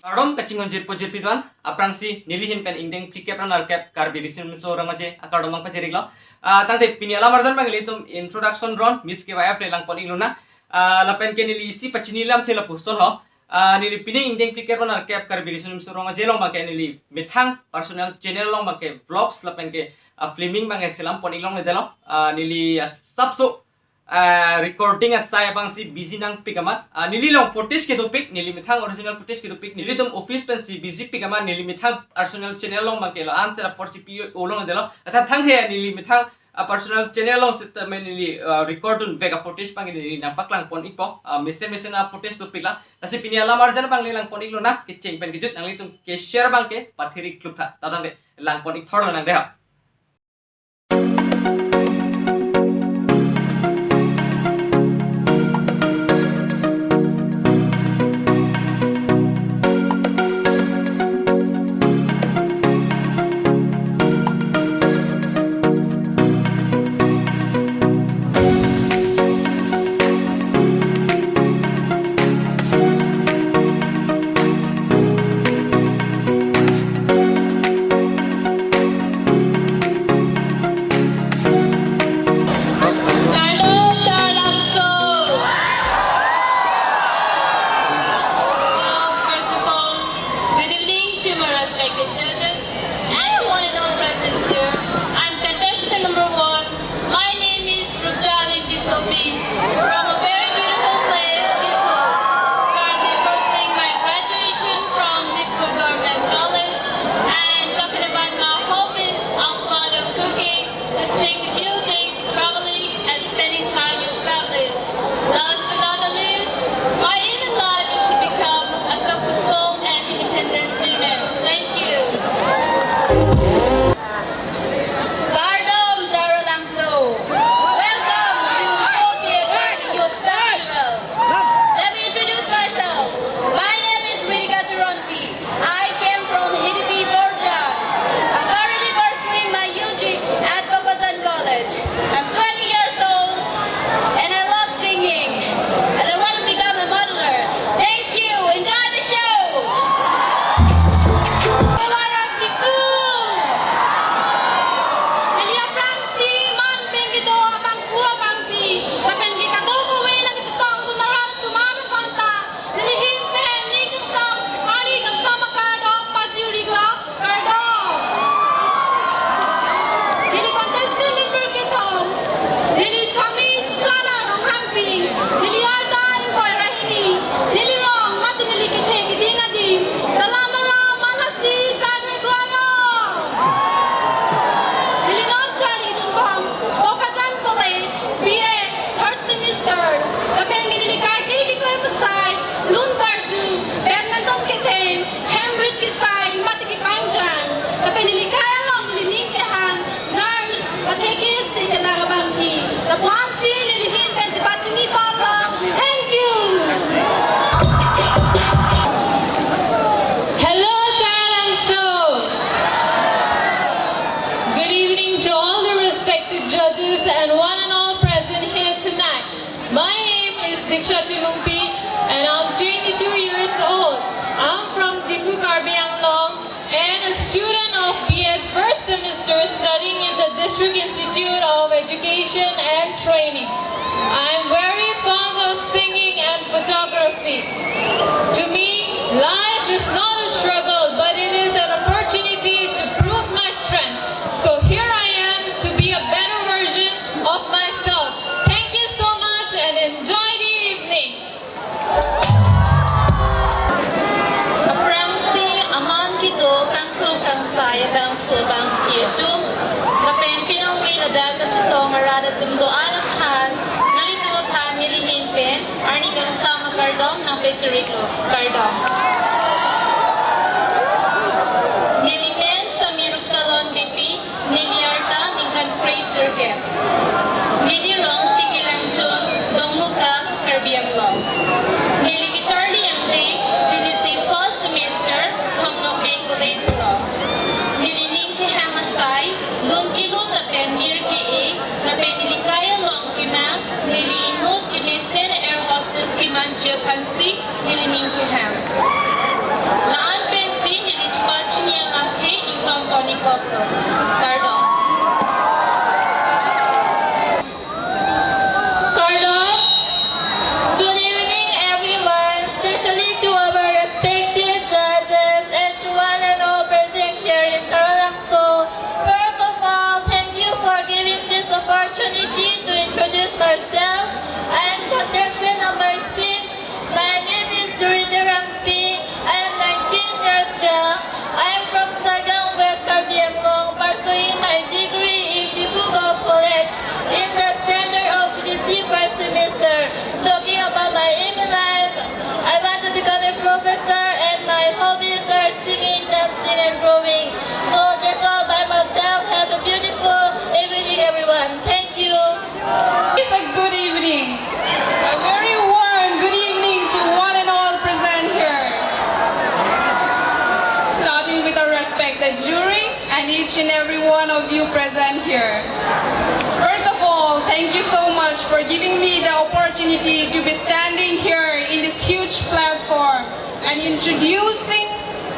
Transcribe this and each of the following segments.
Kardom kachingon jirpo jirpidwan aprangsi nilihin pen ingdeng plikep ranar kep karbirisin so ramaje akardom mang pajiriglo tangte piniala marjan bangli tum introduction ron miss KYF lelang pon iluna lapen ke nili isi pachinilam thela puson ho nili pini ingdeng plikep ranar kep karbirisin so ramaje long bangke nili mithang personal channel long bangke vlogs lapen ke filming bangke selam pon ilong ledelo nili sabso recording asai bang si busy nang pigamat nili long footage ke dupik nili mithang original footage ke dupik nili tum office pen si busy pigamat nili mithang personal channel long bang ke lo answer por si pi olong delo atha thang he nili mithang personal channel long sit men nili record un vega footage bang nili nampak lang pon ipo mese na footage dupik la asi pini ala marjan bang lang pon ilo na ke cheng pen gijut nang li tum ke share bang ke pathiri klub tha tadang de lang pon ik thor nang de ha and I'm 22 years old. I'm from and a student of BEd first semester studying in the District Institute of Education and Training. I'm very fond of singing and photography. To me, life is not a struggle, but it is an opportunity to prove my strength. So here I am to be a better version of myself. Thank you so much and enjoy the evening. Sayang kubang kietu, kapen pinang wilada kasito marada tumdo alakhan, nalituhan nilihin pen, arni kang sama kardom ng pesiriko kardom. Nilimen sa miruktalon bipi, niliarta ningkan praser kem. Nilirong tikilang chun, dongmuka karbiang long. Niligi Charlie ang day, dinisi first semester, Hong College Law. Lungkilong na penir ki na penilikaya long kimang niliinut kimesen air hostess kiman siya pansi nilining kiham. Goplo. Pardon. Pardon? Good evening, everyone, especially to our respective judges and to one and all present here in Taralangso. First of all, thank you for giving this opportunity to introduce myself. I am contestant number 6. My name is Rita Rampi. I am 19 years young. I am from Sagang, West Carbianlong, pursuing my degree in Difugo College in the standard of BDC first semester. Talking about my aim in life, I want to become a professor and my hobbies are singing, dancing and drawing. So that's all by myself. Have a beautiful evening, everyone. Thank you. It's a good evening. A very warm good evening to one and all present here. Starting with our respected jury and each and every one of you present here. First of all, thank you so much for giving me the opportunity to be standing here in this huge platform and introducing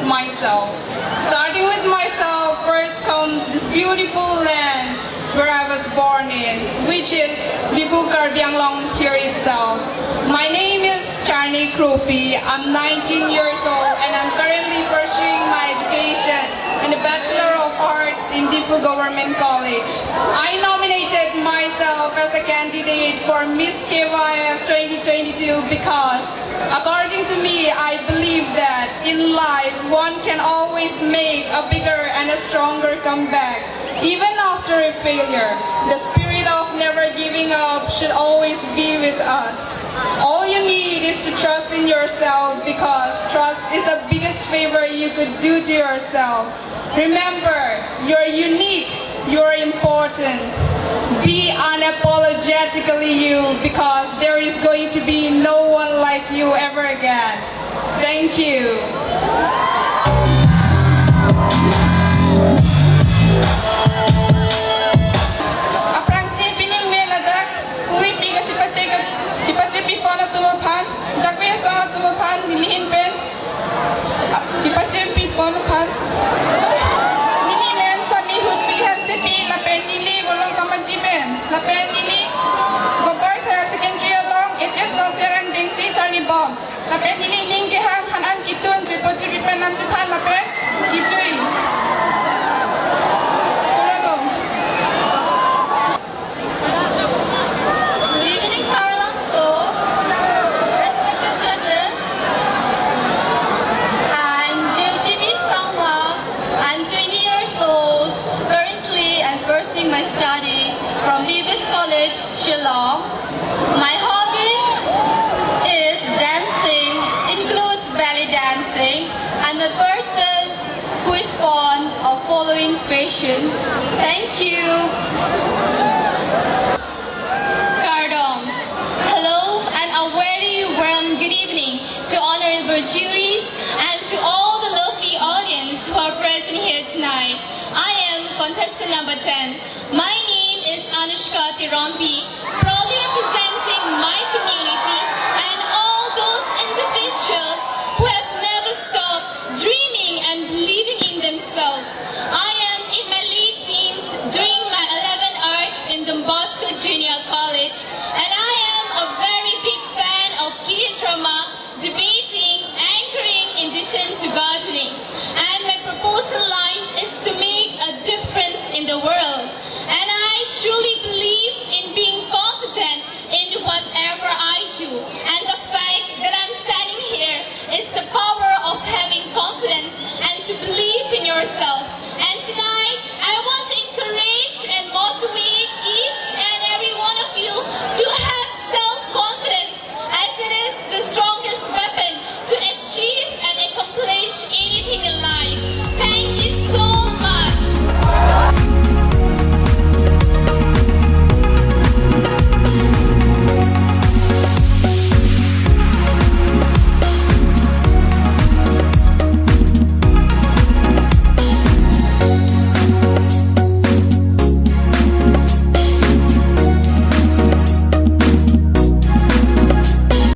myself. Starting with myself, first comes this beautiful land where I was born in, which is Lipu Carbianglong here itself. My name is Charny Krupi. I'm 19 years old and I'm currently pursuing my education in the Bachelor of Arts in Difu Government College. I nominated myself as a candidate for Miss KYF 2022 because, according to me, I believe that in life one can always make a bigger and a stronger comeback. Even after a failure, the spirit of never giving up should always be with us. All you need is to trust in yourself because trust is the biggest favor you could do to yourself. Remember, you're unique, you're important. Be unapologetically you because there is going to be no one like you ever again. Thank you. Nilihin pen, ipajem pipon pan. Nili men sa mihut pilihan sepi, lapen nili bolong kamajiben, lapen nili gobar saya secondary along HS konserang dengti sari bom, lapen nili lingkehang hanan itun jipoji ripen nam jipan lapen ijui. My study from Vivis College, Shillong. My hobbies is dancing, includes belly dancing. I'm a person who is fond of following fashion. Thank you. Cardoms. Hello and a very warm good evening to honorable juries and to all the lovely audience who are present here tonight. I am contestant number 10. My name is Anushka Tirampi, proudly